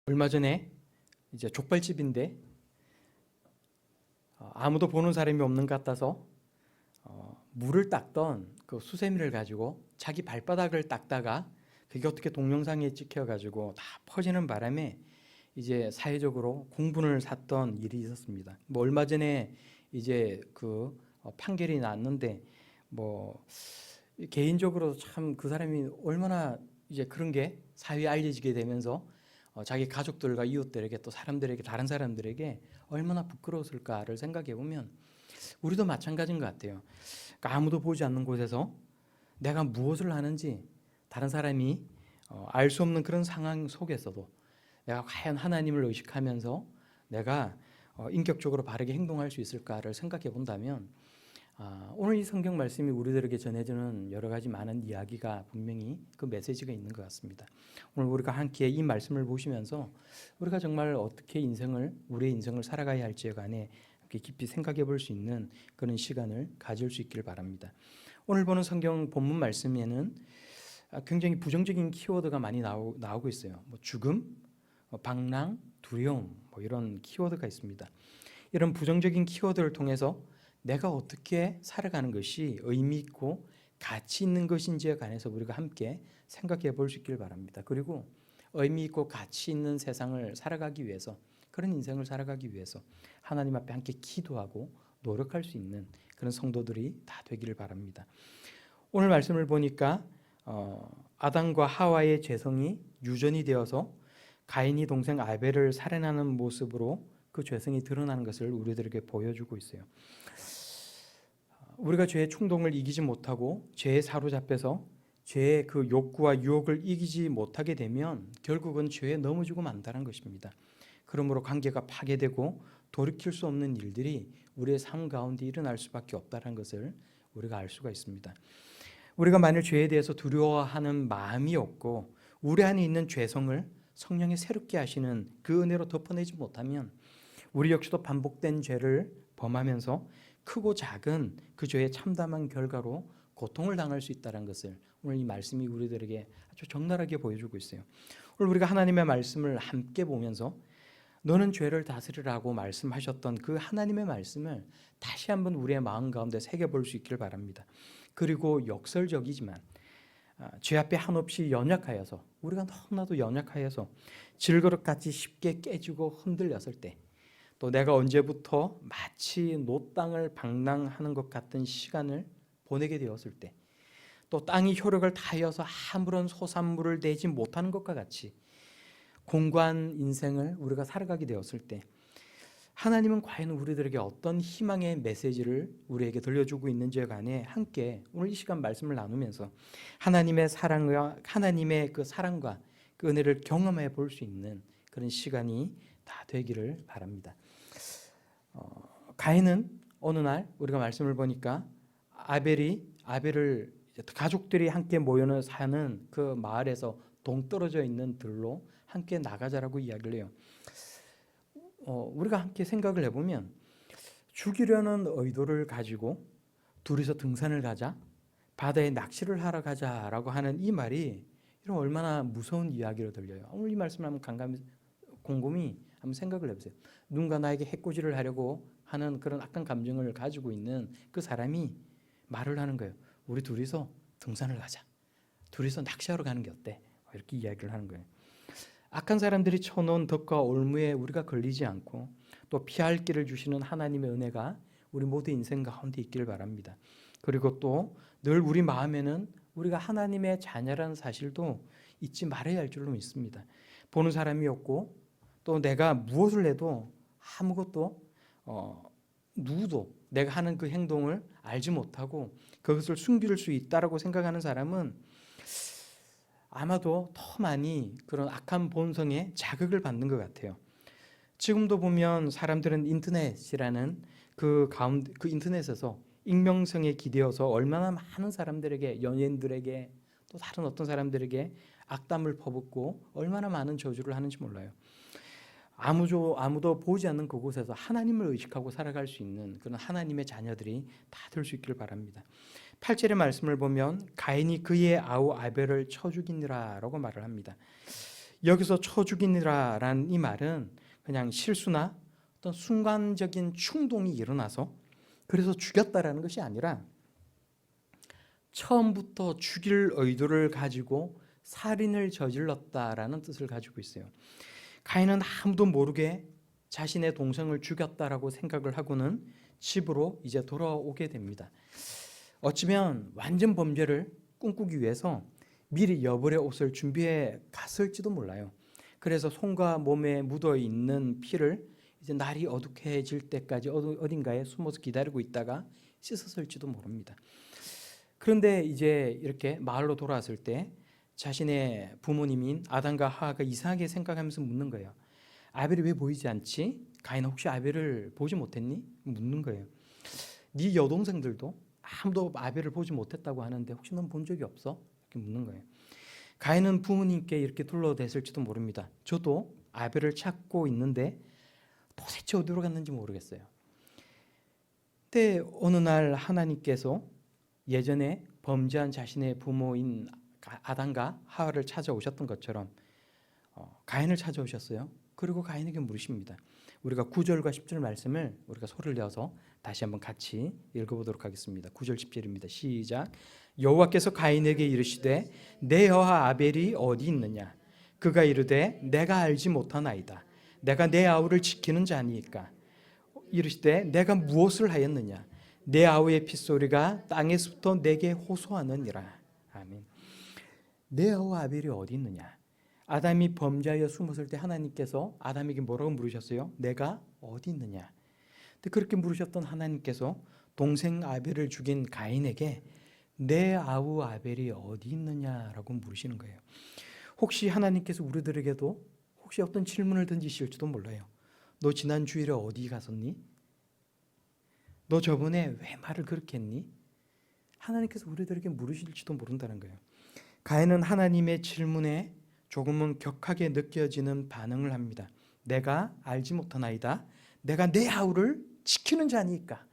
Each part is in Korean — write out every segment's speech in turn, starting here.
얼마 전에 이제 족발집인데 아무도 보는 사람이 없는 것 같아서 물을 닦던 그 수세미를 가지고 자기 발바닥을 닦다가 그게 어떻게 동영상에 찍혀가지고 다 퍼지는 바람에 이제 사회적으로 공분을 샀던 일이 있었습니다. 뭐 얼마 전에 이제 그 판결이 났는데 뭐 개인적으로 참 그 사람이 얼마나 이제 그런 게 사회에 알려지게 되면서 자기 가족들과 이웃들에게 또 사람들에게 다른 사람들에게 얼마나 부끄러웠을까를 생각해 보면 우리도 마찬가지인 것 같아요. 그러니까 아무도 보지 않는 곳에서 내가 무엇을 하는지 다른 사람이 알 수 없는 그런 상황 속에서도 내가 과연 하나님을 의식하면서 내가 인격적으로 바르게 행동할 수 있을까를 생각해 본다면 오늘 이 성경 말씀이 우리들에게 전해주는 여러 가지 많은 이야기가 분명히 그 메시지가 있는 것 같습니다. 오늘 우리가 함께 이 말씀을 보시면서 우리가 정말 어떻게 우리의 인생을 살아가야 할지에 관해 깊이 생각해 볼 수 있는 그런 시간을 가질 수 있기를 바랍니다. 오늘 보는 성경 본문 말씀에는 굉장히 부정적인 키워드가 많이 나오고 있어요. 뭐 죽음, 방랑, 두려움 이런 키워드가 있습니다. 이런 부정적인 키워드를 통해서 내가 어떻게 살아가는 것이 의미 있고 가치 있는 것인지에 관해서 우리가 함께 생각해 볼 수 있길 바랍니다. 그리고 의미 있고 가치 있는 세상을 살아가기 위해서, 그런 인생을 살아가기 위해서 하나님 앞에 함께 기도하고 노력할 수 있는 그런 성도들이 다 되기를 바랍니다. 오늘 말씀을 보니까 아담과 하와의 죄성이 유전이 되어서 가인이 동생 아벨을 살해하는 모습으로 그 죄성이 드러나는 것을 우리들에게 보여주고 있어요. 우리가 죄의 충동을 이기지 못하고 죄에 사로잡혀서 죄의 그 욕구와 유혹을 이기지 못하게 되면 결국은 죄에 넘어지고 만다는 것입니다. 그러므로 관계가 파괴되고 돌이킬 수 없는 일들이 우리의 삶 가운데 일어날 수밖에 없다는 것을 우리가 알 수가 있습니다. 우리가 만일 죄에 대해서 두려워하는 마음이 없고 우리 안에 있는 죄성을 성령이 새롭게 하시는 그 은혜로 덮어내지 못하면 우리 역시도 반복된 죄를 범하면서 크고 작은 그 죄의 참담한 결과로 고통을 당할 수 있다는 것을 오늘 이 말씀이 우리들에게 아주 적나라하게 보여주고 있어요. 오늘 우리가 하나님의 말씀을 함께 보면서 너는 죄를 다스리라고 말씀하셨던 그 하나님의 말씀을 다시 한번 우리의 마음 가운데 새겨볼 수 있기를 바랍니다. 그리고 역설적이지만 죄 앞에 한없이 연약하여서 우리가 너무나도 연약하여서 질그릇같이 쉽게 깨지고 흔들렸을 때 또 내가 언제부터 마치 노땅을 방랑하는 것 같은 시간을 보내게 되었을 때 또 땅이 효력을 다하여서 아무런 소산물을 내지 못하는 것과 같이 공고한 인생을 우리가 살아가게 되었을 때 하나님은 과연 우리들에게 어떤 희망의 메시지를 우리에게 들려주고 있는지에 관해 함께 오늘 이 시간 말씀을 나누면서 하나님의 그 사랑과 그 은혜를 경험해 볼 수 있는 그런 시간이 다 되기를 바랍니다. 가인은 어느 날 우리가 말씀을 보니까 아벨을 가족들이 함께 모여 사는 그 마을에서 동떨어져 있는 들로 함께 나가자라고 이야기를 해요. 우리가 함께 생각을 해보면 죽이려는 의도를 가지고 둘이서 등산을 가자, 바다에 낚시를 하러 가자라고 하는 이 말이 이런 얼마나 무서운 이야기로 들려요. 오늘 이 말씀을 한번 곰곰이 한번 생각을 해보세요. 누군가 나에게 해코지를 하려고 하는 그런 악한 감정을 가지고 있는 그 사람이 말을 하는 거예요. 우리 둘이서 등산을 가자. 둘이서 낚시하러 가는 게 어때? 이렇게 이야기를 하는 거예요. 악한 사람들이 쳐놓은 덕과 올무에 우리가 걸리지 않고 또 피할 길을 주시는 하나님의 은혜가 우리 모두 인생 가운데 있기를 바랍니다. 그리고 또 늘 우리 마음에는 우리가 하나님의 자녀라는 사실도 잊지 말아야 할 줄로 믿습니다. 보는 사람이 없고 또 내가 무엇을 해도 아무것도 누구도 내가 하는 그 행동을 알지 못하고 그것을 숨길 수 있다라고 생각하는 사람은 아마도 더 많이 그런 악한 본성에 자극을 받는 것 같아요. 지금도 보면 사람들은 인터넷이라는 그 인터넷에서 익명성에 기대어서 얼마나 많은 사람들에게, 연예인들에게 또 다른 어떤 사람들에게 악담을 퍼붓고 얼마나 많은 저주를 하는지 몰라요. 아무도 보지 않는 그곳에서 하나님을 의식하고 살아갈 수 있는 그런 하나님의 자녀들이 다 될 수 있기를 바랍니다. 8절의 말씀을 보면 가인이 그의 아우 아벨을 쳐 죽이니라 라고 말을 합니다. 여기서 쳐 죽이니라라는 이 말은 그냥 실수나 어떤 순간적인 충동이 일어나서 그래서 죽였다라는 것이 아니라 처음부터 죽일 의도를 가지고 살인을 저질렀다라는 뜻을 가지고 있어요. 가인은 아무도 모르게 자신의 동생을 죽였다라고 생각을 하고는 집으로 이제 돌아오게 됩니다. 어쩌면 완전 범죄를 꿈꾸기 위해서 미리 여벌의 옷을 준비해 갔을지도 몰라요. 그래서 손과 몸에 묻어 있는 피를 이제 날이 어둑해질 때까지 어딘가에 숨어서 기다리고 있다가 씻었을지도 모릅니다. 그런데 이제 이렇게 마을로 돌아왔을 때 자신의 부모님인 아담과 하와가 이상하게 생각하면서 묻는 거예요. 아벨이 왜 보이지 않지? 가인 혹시 아벨을 보지 못했니? 묻는 거예요. 네 여동생들도 아무도 아벨을 보지 못했다고 하는데 혹시 넌 본 적이 없어? 이렇게 묻는 거예요. 가인은 부모님께 이렇게 둘러댔을지도 모릅니다. 저도 아벨을 찾고 있는데 도대체 어디로 갔는지 모르겠어요. 그때 어느 날 하나님께서 예전에 범죄한 자신의 부모인 아담과 하와를 찾아오셨던 것처럼 가인을 찾아오셨어요. 그리고 가인에게 물으십니다. 우리가 9절과 10절 말씀을 우리가 소리를 내어서 다시 한번 같이 읽어보도록 하겠습니다. 9절 10절입니다. 시작. 여호와께서 가인에게 이르시되 내 여아 아벨이 어디 있느냐? 그가 이르되 내가 알지 못하나이다. 내가 내 아우를 지키는 자니까. 이르시되 내가 무엇을 하였느냐? 내 아우의 핏소리가 땅에서부터 내게 호소하느니라. 아멘. 내 아우 아벨이 어디 있느냐? 아담이 범죄하여 숨었을 때 하나님께서 아담에게 뭐라고 물으셨어요? 내가 어디 있느냐? 근데 그렇게 물으셨던 하나님께서 동생 아벨을 죽인 가인에게 내 아우 아벨이 어디 있느냐라고 물으시는 거예요. 혹시 하나님께서 우리들에게도 혹시 어떤 질문을 던지실지도 몰라요. 너 지난 주일에 어디 갔었니? 너 저번에 왜 말을 그렇게 했니? 하나님께서 우리들에게 물으실지도 모른다는 거예요. 가인은 하나님의 질문에 조금은 격하게 느껴지는 반응을 합니다. 내가 알지 못하나이다. 내가 내 아우를 지키는 자니까.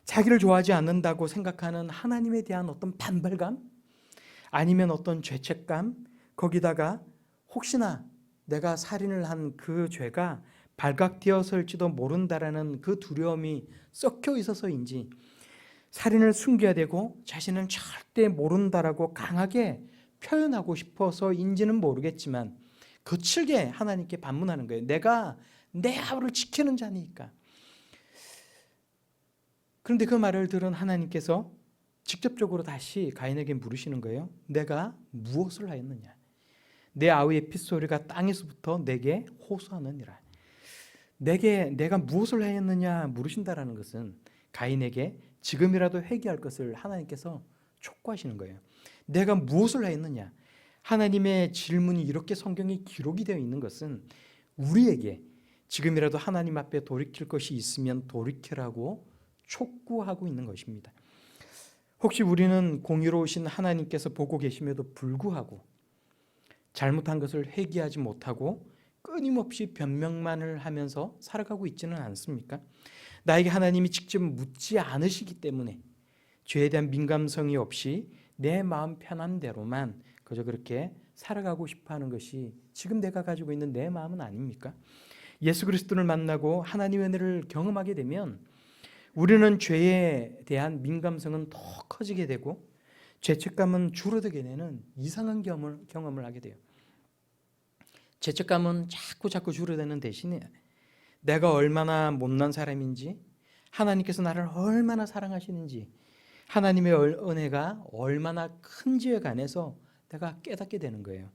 자기를 좋아하지 않는다고 생각하는 하나님에 대한 어떤 반발감, 아니면 어떤 죄책감, 거기다가 혹시나 내가 살인을 한 그 죄가 발각되었을지도 모른다라는 그 두려움이 섞여 있어서인지 살인을 숨겨야 되고 자신은 절대 모른다라고 강하게 표현하고 싶어서인지는 모르겠지만 거칠게 하나님께 반문하는 거예요. 내가 내 아우를 지키는 자니까. 그런데 그 말을 들은 하나님께서 직접적으로 다시 가인에게 물으시는 거예요. 내가 무엇을 하였느냐? 내 아우의 핏소리가 땅에서부터 내게 호소하느니라. 내가 무엇을 하였느냐 물으신다라는 것은 가인에게 지금이라도 회개할 것을 하나님께서 촉구하시는 거예요. 내가 무엇을 하였느냐? 하나님의 질문이 이렇게 성경에 기록이 되어 있는 것은 우리에게 지금이라도 하나님 앞에 돌이킬 것이 있으면 돌이키라고 촉구하고 있는 것입니다. 혹시 우리는 공의로우신 하나님께서 보고 계심에도 불구하고 잘못한 것을 회개하지 못하고 끊임없이 변명만을 하면서 살아가고 있지는 않습니까? 나에게 하나님이 직접 묻지 않으시기 때문에 죄에 대한 민감성이 없이 내 마음 편한 대로만 그저 그렇게 살아가고 싶어하는 것이 지금 내가 가지고 있는 내 마음은 아닙니까? 예수 그리스도를 만나고 하나님의 은혜를 경험하게 되면 우리는 죄에 대한 민감성은 더 커지게 되고 죄책감은 줄어들게 되는 이상한 경험을 하게 돼요. 죄책감은 자꾸 줄어드는 대신에 내가 얼마나 못난 사람인지, 하나님께서 나를 얼마나 사랑하시는지, 하나님의 은혜가 얼마나 큰지에 관해서 내가 깨닫게 되는 거예요.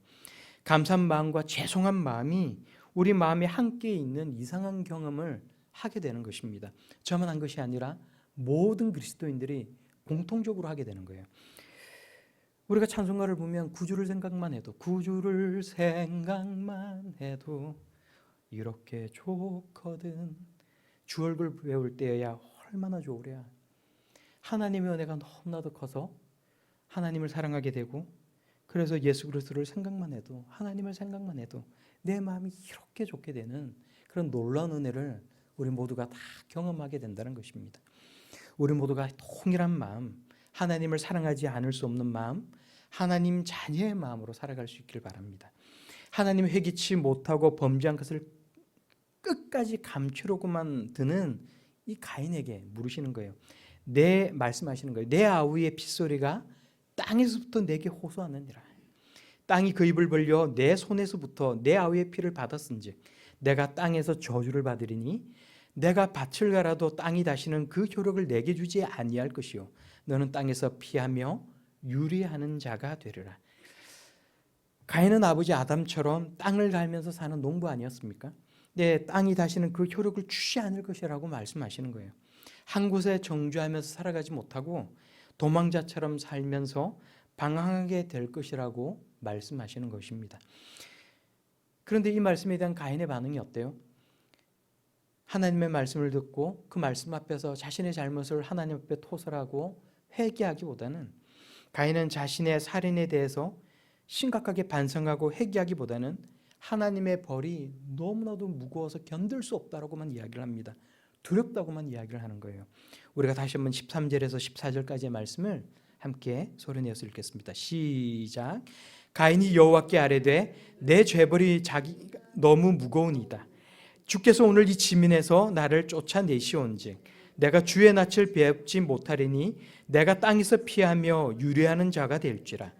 감사한 마음과 죄송한 마음이 우리 마음에 함께 있는 이상한 경험을 하게 되는 것입니다. 저만 한 것이 아니라 모든 그리스도인들이 공통적으로 하게 되는 거예요. 우리가 찬송가를 보면 구주를 생각만 해도 이렇게 좋거든. 주 얼굴 배울 때야 얼마나 좋으랴. 하나님의 은혜가 너무나도 커서 하나님을 사랑하게 되고, 그래서 예수 그리스도를 생각만 해도, 하나님을 생각만 해도 내 마음이 이렇게 좋게 되는 그런 놀라운 은혜를 우리 모두가 다 경험하게 된다는 것입니다. 우리 모두가 동일한 마음, 하나님을 사랑하지 않을 수 없는 마음, 하나님 자녀의 마음으로 살아갈 수 있길 바랍니다. 하나님 회개치 못하고 범죄한 것을 끝까지 감추려고만 드는 이 가인에게 물으시는 거예요. 말씀하시는 거예요. 내 아우의 핏소리가 땅에서부터 내게 호소하느니라. 땅이 그 입을 벌려 내 손에서부터 내 아우의 피를 받았은즉 내가 땅에서 저주를 받으리니 내가 밭을 갈아도 땅이 다시는 그 효력을 내게 주지 아니할 것이요 너는 땅에서 피하며 유리하는 자가 되리라. 가인은 아버지 아담처럼 땅을 갈면서 사는 농부 아니었습니까? 네, 땅이 다시는 그 효력을 주지 않을 것이라고 말씀하시는 거예요. 한 곳에 정주하면서 살아가지 못하고 도망자처럼 살면서 방황하게 될 것이라고 말씀하시는 것입니다. 그런데 이 말씀에 대한 가인의 반응이 어때요? 하나님의 말씀을 듣고 그 말씀 앞에서 자신의 잘못을 하나님 앞에 토설하고 회개하기보다는 가인은 자신의 살인에 대해서 심각하게 반성하고 회개하기보다는 하나님의 벌이 너무나도 무거워서 견딜 수 없다라고만 이야기를 합니다. 두렵다고만 이야기를 하는 거예요. 우리가 다시 한번 13절에서 14절까지의 말씀을 함께 소리내어서 읽겠습니다. 시작. 가인이 여호와께 아뢰되 내 죄벌이 너무 무거우니이다. 주께서 오늘 이 지민에서 나를 쫓아내시온즉 내가 주의 낯을 뵙지 못하리니 내가 땅에서 피하며 유뢰하는 자가 될지라.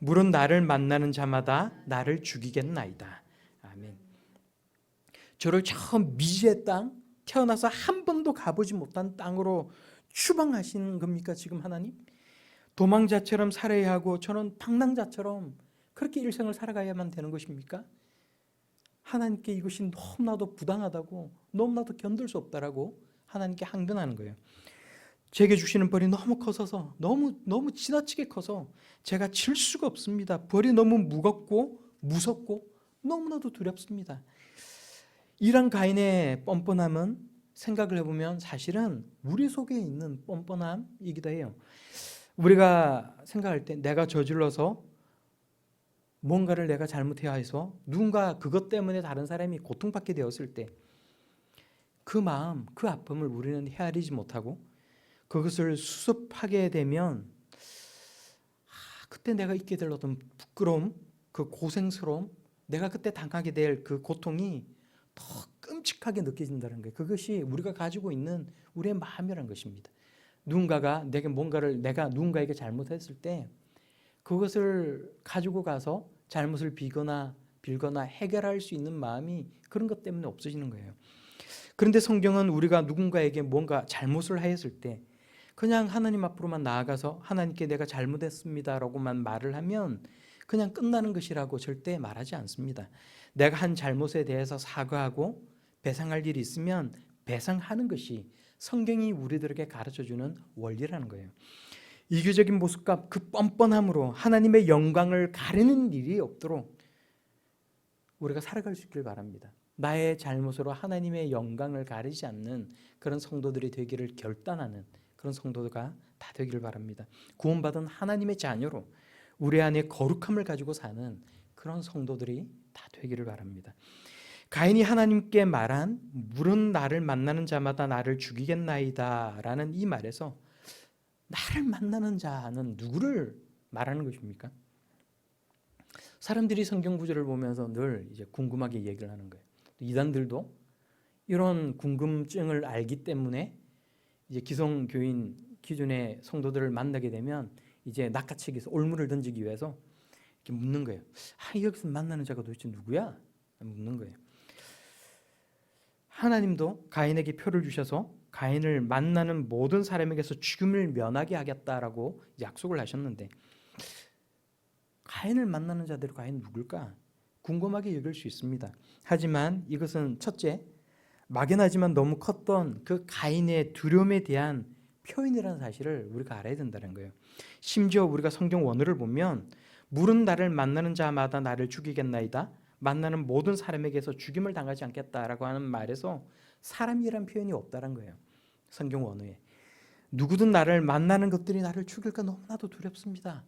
물은 나를 만나는 자마다 나를 죽이겠나이다. 아멘. 저를 처음 미지의 땅, 태어나서 한 번도 가보지 못한 땅으로 추방하시는 겁니까 지금 하나님? 도망자처럼 살아야 하고 저는 방랑자처럼 그렇게 일생을 살아가야만 되는 것입니까? 하나님께 이것이 너무나도 부당하다고, 너무나도 견딜 수 없다라고 하나님께 항변하는 거예요. 제게 주시는 벌이 너무 커서 너무 지나치게 커서 제가 칠 수가 없습니다. 벌이 너무 무겁고 무섭고 너무나도 두렵습니다. 이런 가인의 뻔뻔함은 생각을 해보면 사실은 우리 속에 있는 뻔뻔함이기도 해요. 우리가 생각할 때 내가 저질러서 뭔가를 내가 잘못해야 해서 누군가 그것 때문에 다른 사람이 고통받게 되었을 때 그 마음, 그 아픔을 우리는 헤아리지 못하고 그것을 수습하게 되면 그때 내가 잊게 될 어떤 부끄러움, 그 고생스러움, 내가 그때 당하게 될 그 고통이 더 끔찍하게 느껴진다는 거예요. 그것이 우리가 가지고 있는 우리의 마음이라는 것입니다. 누군가가 내가 누군가에게 잘못했을 때 그것을 가지고 가서 잘못을 빌거나 해결할 수 있는 마음이 그런 것 때문에 없어지는 거예요. 그런데 성경은 우리가 누군가에게 뭔가 잘못을 하였을 때 그냥 하나님 앞으로만 나아가서 하나님께 내가 잘못했습니다라고만 말을 하면 그냥 끝나는 것이라고 절대 말하지 않습니다. 내가 한 잘못에 대해서 사과하고 배상할 일이 있으면 배상하는 것이 성경이 우리들에게 가르쳐주는 원리라는 거예요. 이교적인 모습과 그 뻔뻔함으로 하나님의 영광을 가리는 일이 없도록 우리가 살아갈 수 있길 바랍니다. 나의 잘못으로 하나님의 영광을 가리지 않는 그런 성도들이 되기를 결단하는 그런 성도가 다 되기를 바랍니다. 구원받은 하나님의 자녀로 우리 안에 거룩함을 가지고 사는 그런 성도들이 다 되기를 바랍니다. 가인이 하나님께 말한 물은 나를 만나는 자마다 나를 죽이겠나이다 라는 이 말에서 나를 만나는 자는 누구를 말하는 것입니까? 사람들이 성경 구절을 보면서 늘 이제 궁금하게 얘기를 하는 거예요. 이단들도 이런 궁금증을 알기 때문에 이제 기성교인 기존의 성도들을 만나게 되면 이제 낚아채기해서 올무를 던지기 위해서 이렇게 묻는 거예요. 여기서 만나는 자가 도대체 누구야? 묻는 거예요. 하나님도 가인에게 표를 주셔서 가인을 만나는 모든 사람에게서 죽음을 면하게 하겠다라고 약속을 하셨는데 가인을 만나는 자들이 과연 누굴까? 궁금하게 여길 수 있습니다. 하지만 이것은 첫째, 막연하지만 너무 컸던 그 가인의 두려움에 대한 표현이라는 사실을 우리가 알아야 된다는 거예요. 심지어 우리가 성경 원어를 보면 물은 나를 만나는 자마다 나를 죽이겠나이다. 만나는 모든 사람에게서 죽임을 당하지 않겠다라고 하는 말에서 사람이란 표현이 없다는 거예요. 성경 원어에. 누구든 나를 만나는 것들이 나를 죽일까 너무나도 두렵습니다.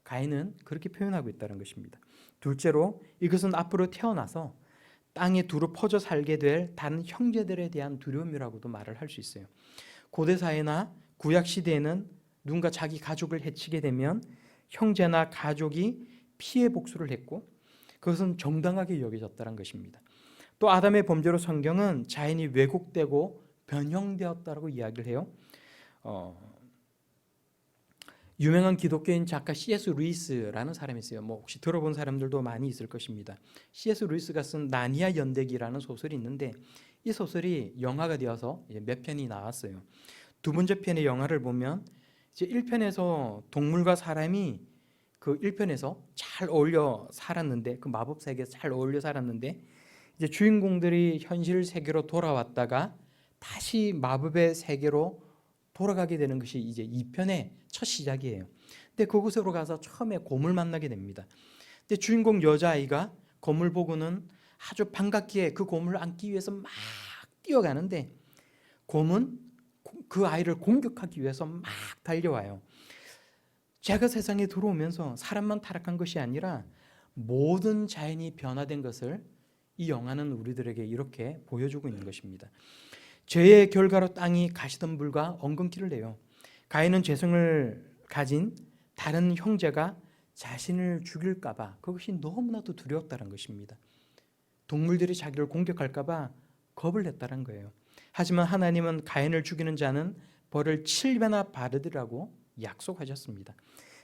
가인은 그렇게 표현하고 있다는 것입니다. 둘째로 이것은 앞으로 태어나서 땅에 두루 퍼져 살게 될 다른 형제들에 대한 두려움이라고도 말을 할 수 있어요. 고대 사회나 구약 시대에는 누군가 자기 가족을 해치게 되면 형제나 가족이 피해 복수를 했고 그것은 정당하게 여겨졌다는 것입니다. 또 아담의 범죄로 성경은 자연이 왜곡되고 변형되었다고 이야기를 해요. 유명한 기독교인 작가 C.S. 루이스라는 사람이 있어요. 혹시 들어본 사람들도 많이 있을 것입니다. C.S. 루이스가 쓴 나니아 연대기라는 소설이 있는데 이 소설이 영화가 되어서 몇 편이 나왔어요. 두 번째 편의 영화를 보면 이제 1편에서 동물과 사람이 그 1편에서 잘 어울려 살았는데, 그 마법 세계에서 잘 어울려 살았는데, 이제 주인공들이 현실 세계로 돌아왔다가 다시 마법의 세계로 돌아가게 되는 것이 이제 2편의 첫 시작이에요. 근데 그곳으로 가서 처음에 곰을 만나게 됩니다. 근데 주인공 여자아이가 곰을 보고는 아주 반갑게 그 곰을 안기 위해서 막 뛰어가는데 곰은 그 아이를 공격하기 위해서 막 달려와요. 죄가 세상에 들어오면서 사람만 타락한 것이 아니라 모든 자연이 변화된 것을 이 영화는 우리들에게 이렇게 보여주고 있는 것입니다. 죄의 결과로 땅이 가시덤불과 엉겅퀴를 내요. 가인은 죄성을 가진 다른 형제가 자신을 죽일까 봐 그것이 너무나도 두려웠다는 것입니다. 동물들이 자기를 공격할까 봐 겁을 냈다는 거예요. 하지만 하나님은 가인을 죽이는 자는 벌을 7배나 받으리라고 약속하셨습니다.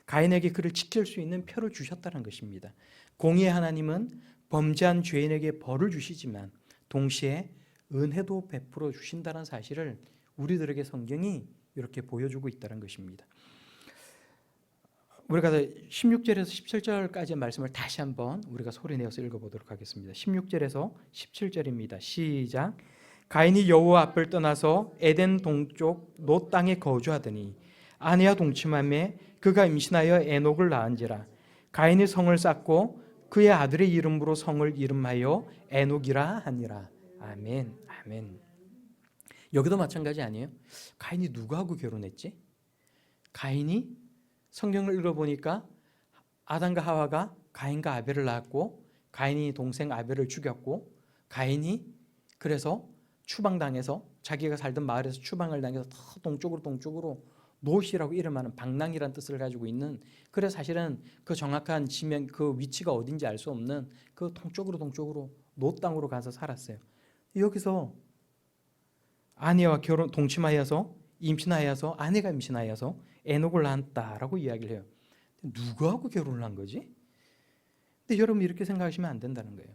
가인에게 그를 지킬 수 있는 표를 주셨다는 것입니다. 공의의 하나님은 범죄한 죄인에게 벌을 주시지만 동시에 은혜도 베풀어 주신다는 사실을 우리들에게 성경이 이렇게 보여주고 있다는 것입니다. 우리가 16절에서 17절까지의 말씀을 다시 한번 우리가 소리내어서 읽어보도록 하겠습니다. 16절에서 17절입니다. 시작. 가인이 여호와 앞을 떠나서 에덴 동쪽 놋 땅에 거주하더니 아내와 동침하며 그가 임신하여 에녹을 낳은지라. 가인이 성을 쌓고 그의 아들의 이름으로 성을 이름하여 에녹이라 하니라. 아멘. 아멘. 여기도 마찬가지 아니에요? 가인이 누구하고 결혼했지? 가인이 성경을 읽어보니까 아담과 하와가 가인과 아벨을 낳았고 가인이 동생 아벨을 죽였고 가인이 그래서 추방당해서 자기가 살던 마을에서 추방을 당해서 더 동쪽으로 놋이라고 이름하는 방랑이라는 뜻을 가지고 있는, 그래서 사실은 그 정확한 지명 그 위치가 어딘지 알 수 없는 그 동쪽으로 놋 땅으로 가서 살았어요. 여기서 아내와 동침하여서 임신하여서 아내가 임신하여서 에녹을 낳았다라고 이야기를 해요. 누구하고 결혼을 한 거지? 근데 여러분 이렇게 생각하시면 안 된다는 거예요.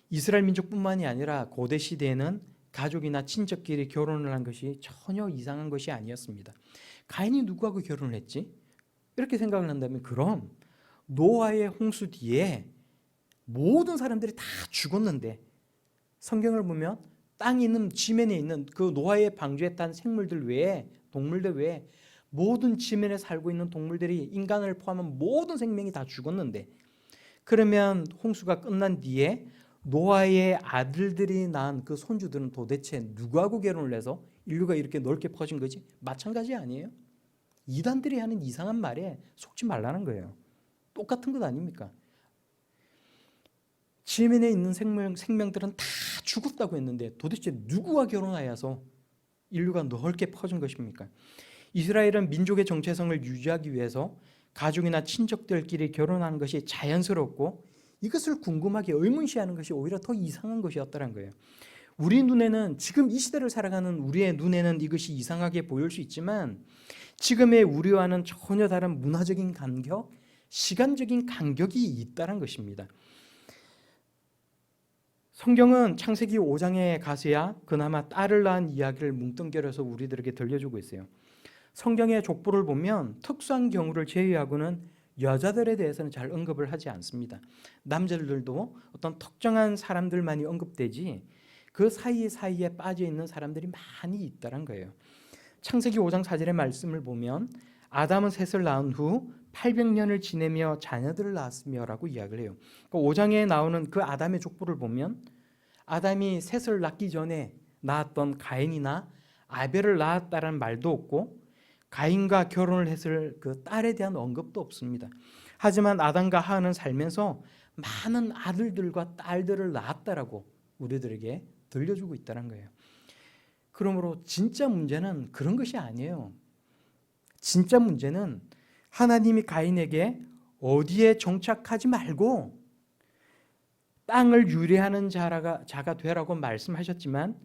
이스라엘 민족뿐만이 아니라 고대 시대에는 가족이나 친척끼리 결혼을 한 것이 전혀 이상한 것이 아니었습니다. 가인이 누구하고 결혼을 했지? 이렇게 생각을 한다면 그럼 노아의 홍수 뒤에 모든 사람들이 다 죽었는데 성경을 보면 땅에 있는 지면에 있는 그 노아의 방주에 탄 생물들 외에 동물들 외에 모든 지면에 살고 있는 동물들이 인간을 포함한 모든 생명이 다 죽었는데 그러면 홍수가 끝난 뒤에 노아의 아들들이 낳은 그 손주들은 도대체 누구하고 결혼을 해서 인류가 이렇게 넓게 퍼진 거지? 마찬가지 아니에요? 이단들이 하는 이상한 말에 속지 말라는 거예요. 똑같은 것 아닙니까? 지면에 있는 생명들은 다 죽었다고 했는데 도대체 누구와 결혼하여서 인류가 넓게 퍼진 것입니까? 이스라엘은 민족의 정체성을 유지하기 위해서 가족이나 친척들끼리 결혼하는 것이 자연스럽고 이것을 궁금하게 의문시하는 것이 오히려 더 이상한 것이었다는 거예요. 우리 눈에는 지금 이 시대를 살아가는 우리의 눈에는 이것이 이상하게 보일 수 있지만 지금의 우리와는 전혀 다른 문화적인 간격, 시간적인 간격이 있다는 것입니다. 성경은 창세기 5장에 가서야 그나마 딸을 낳은 이야기를 뭉뚱겨려서 우리들에게 들려주고 있어요. 성경의 족보를 보면 특수한 경우를 제외하고는 여자들에 대해서는 잘 언급을 하지 않습니다. 남자들도 어떤 특정한 사람들만이 언급되지 그 사이에 빠져 있는 사람들이 많이 있다는 거예요. 창세기 5장 4절의 말씀을 보면 아담은 셋을 낳은 후 800년을 지내며 자녀들을 낳았으며라고 이야기를 해요. 그 5장에 나오는 그 아담의 족보를 보면 아담이 셋을 낳기 전에 낳았던 가인이나 아벨을 낳았다는 말도 없고 가인과 결혼을 했을 그 딸에 대한 언급도 없습니다. 하지만 아담과 하와는 살면서 많은 아들들과 딸들을 낳았다라고 우리들에게 들려주고 있다는 거예요. 그러므로 진짜 문제는 그런 것이 아니에요. 진짜 문제는 하나님이 가인에게 어디에 정착하지 말고 땅을 유래하는 자가 되라고 말씀하셨지만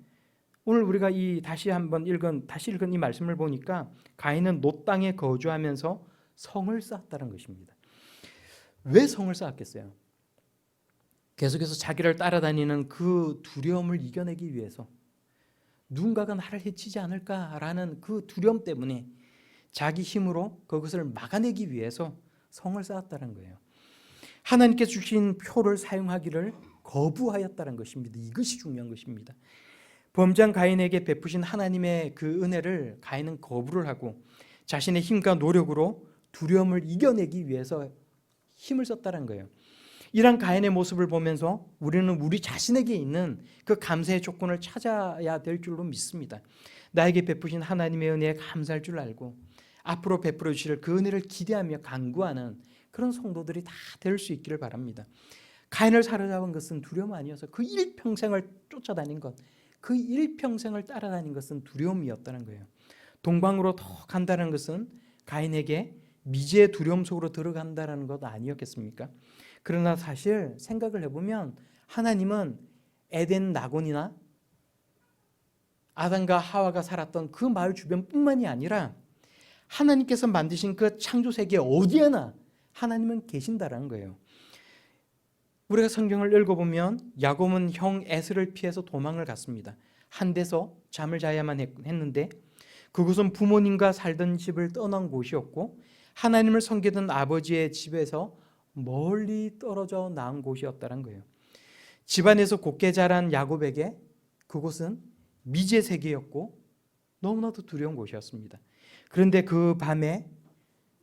오늘 우리가 다시 읽은 이 말씀을 보니까 가인은 노 땅에 거주하면서 성을 쌓았다는 것입니다. 왜 성을 쌓았겠어요? 계속해서 자기를 따라다니는 그 두려움을 이겨내기 위해서, 누군가가 나를 해치지 않을까라는 그 두려움 때문에 자기 힘으로 그것을 막아내기 위해서 성을 쌓았다는 거예요. 하나님께 주신 표를 사용하기를 거부하였다는 것입니다. 이것이 중요한 것입니다. 범죄한 가인에게 베푸신 하나님의 그 은혜를 가인은 거부를 하고 자신의 힘과 노력으로 두려움을 이겨내기 위해서 힘을 썼다는 거예요. 이런 가인의 모습을 보면서 우리는 우리 자신에게 있는 그 감사의 조건을 찾아야 될 줄로 믿습니다. 나에게 베푸신 하나님의 은혜에 감사할 줄 알고 앞으로 베풀어 주실 그 은혜를 기대하며 간구하는 그런 성도들이 다 될 수 있기를 바랍니다. 가인을 사로잡은 것은 두려움 아니어서 그 일평생을 쫓아다닌 것, 그 일평생을 따라다닌 것은 두려움이었다는 거예요. 동방으로 더 간다는 것은 가인에게 미지의 두려움 속으로 들어간다는 것 아니었겠습니까? 그러나 사실 생각을 해보면 하나님은 에덴 낙원이나 아담과 하와가 살았던 그 마을 주변뿐만이 아니라 하나님께서 만드신 그 창조 세계 어디에나 하나님은 계신다라는 거예요. 우리가 성경을 읽어보면 야곱은 형 에서를 피해서 도망을 갔습니다. 한 데서 잠을 자야만 했는데 그곳은 부모님과 살던 집을 떠난 곳이었고 하나님을 섬기던 아버지의 집에서 멀리 떨어져 나온 곳이었다는 거예요. 집안에서 곱게 자란 야곱에게 그곳은 미지의 세계였고 너무나도 두려운 곳이었습니다. 그런데 그 밤에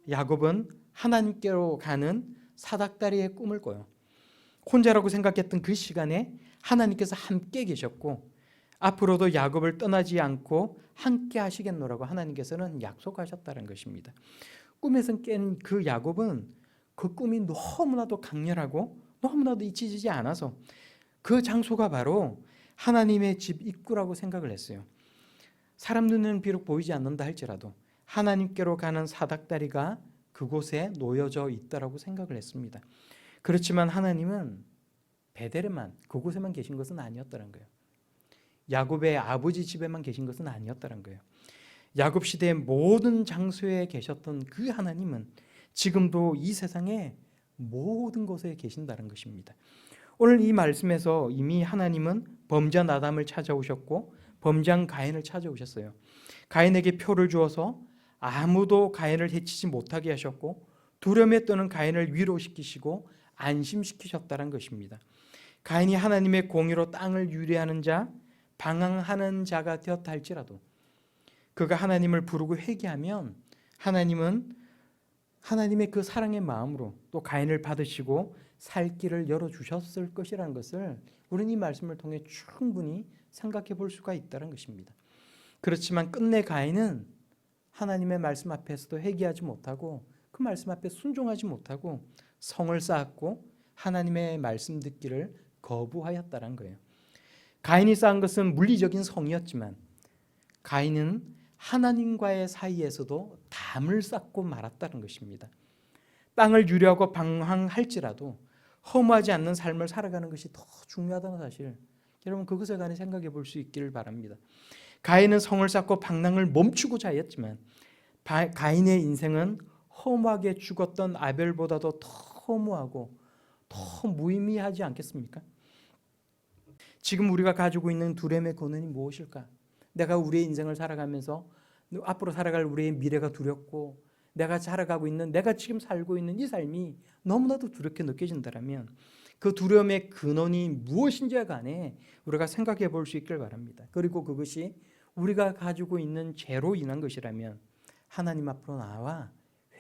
야곱은 하나님께로 가는 사닥다리의 꿈을 꿔요. 혼자라고 생각했던 그 시간에 하나님께서 함께 계셨고 앞으로도 야곱을 떠나지 않고 함께 하시겠노라고 하나님께서는 약속하셨다는 것입니다. 꿈에서 깬 그 야곱은 그 꿈이 너무나도 강렬하고 너무나도 잊혀지지 않아서 그 장소가 바로 하나님의 집 입구라고 생각을 했어요. 사람 눈에는 비록 보이지 않는다 할지라도 하나님께로 가는 사닥다리가 그곳에 놓여져 있다라고 생각을 했습니다. 그렇지만 하나님은 베델에만, 그곳에만 계신 것은 아니었다는 거예요. 야곱의 아버지 집에만 계신 것은 아니었다는 거예요. 야곱 시대의 모든 장소에 계셨던 그 하나님은 지금도 이 세상의 모든 곳에 계신다는 것입니다. 오늘 이 말씀에서 이미 하나님은 범죄한 아담을 찾아오셨고 범죄한 가인을 찾아오셨어요. 가인에게 표를 주어서 아무도 가인을 해치지 못하게 하셨고 두려움에 떠는 가인을 위로시키시고 안심시키셨다는 것입니다. 가인이 하나님의 공의로 땅을 유래하는 자, 방황하는 자가 되었다 할지라도 그가 하나님을 부르고 회개하면 하나님은 하나님의 그 사랑의 마음으로 또 가인을 받으시고 살 길을 열어주셨을 것이라는 것을 우리는 이 말씀을 통해 충분히 생각해 볼 수가 있다는 것입니다. 그렇지만 끝내 가인은 하나님의 말씀 앞에서도 회개하지 못하고 그 말씀 앞에 순종하지 못하고 성을 쌓았고 하나님의 말씀 듣기를 거부하였다는 거예요. 가인이 쌓은 것은 물리적인 성이었지만 가인은 하나님과의 사이에서도 담을 쌓고 말았다는 것입니다. 땅을 유래하고 방황할지라도 허무하지 않는 삶을 살아가는 것이 더 중요하다는 사실, 여러분 그것에 관해 생각해 볼 수 있기를 바랍니다. 가인은 성을 쌓고 방랑을 멈추고자 하였지만 가인의 인생은 허무하게 죽었던 아벨보다도 더 허무하고 더 무의미하지 않겠습니까? 지금 우리가 가지고 있는 두려움의 근원이 무엇일까? 내가 우리의 인생을 살아가면서 앞으로 살아갈 우리의 미래가 두렵고 내가 살아가고 있는, 내가 지금 살고 있는 이 삶이 너무나도 두렵게 느껴진다면 그 두려움의 근원이 무엇인지에 관해 우리가 생각해 볼 수 있길 바랍니다. 그리고 그것이 우리가 가지고 있는 죄로 인한 것이라면 하나님 앞으로 나와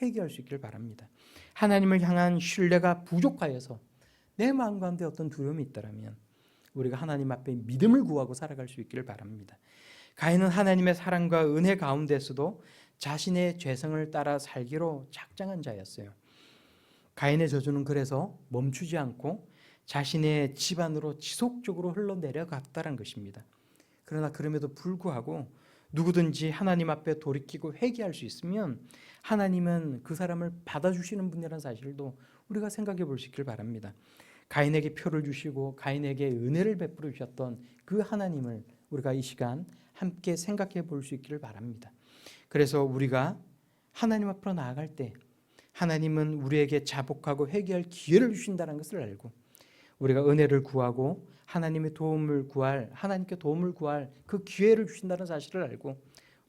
회개할 수 있길 바랍니다. 하나님을 향한 신뢰가 부족하여서 내 마음 가운데 어떤 두려움이 있다면 우리가 하나님 앞에 믿음을 구하고 살아갈 수 있기를 바랍니다. 가인은 하나님의 사랑과 은혜 가운데서도 자신의 죄성을 따라 살기로 작정한 자였어요. 가인의 저주는 그래서 멈추지 않고 자신의 집안으로 지속적으로 흘러내려갔다는 것입니다. 그러나 그럼에도 불구하고 누구든지 하나님 앞에 돌이키고 회개할 수 있으면 하나님은 그 사람을 받아주시는 분이라는 사실도 우리가 생각해 볼 수 있길 바랍니다. 가인에게 표를 주시고 가인에게 은혜를 베풀어 주셨던 그 하나님을 우리가 이 시간 함께 생각해 볼 수 있기를 바랍니다. 그래서 우리가 하나님 앞으로 나아갈 때 하나님은 우리에게 자복하고 회개할 기회를 주신다는 것을 알고 우리가 은혜를 구하고 하나님의 도움을 구할, 하나님께 도움을 구할 그 기회를 주신다는 사실을 알고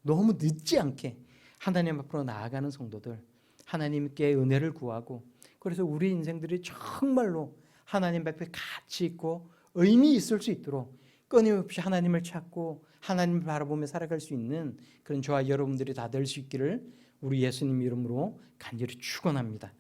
너무 늦지 않게 하나님 앞으로 나아가는 성도들, 하나님께 은혜를 구하고 그래서 우리 인생들이 정말로 하나님 앞에 가치 있고 의미 있을 수 있도록 끊임없이 하나님을 찾고 하나님을 바라보며 살아갈 수 있는 그런 저와 여러분들이 다 될 수 있기를 우리 예수님 이름으로 간절히 축원합니다.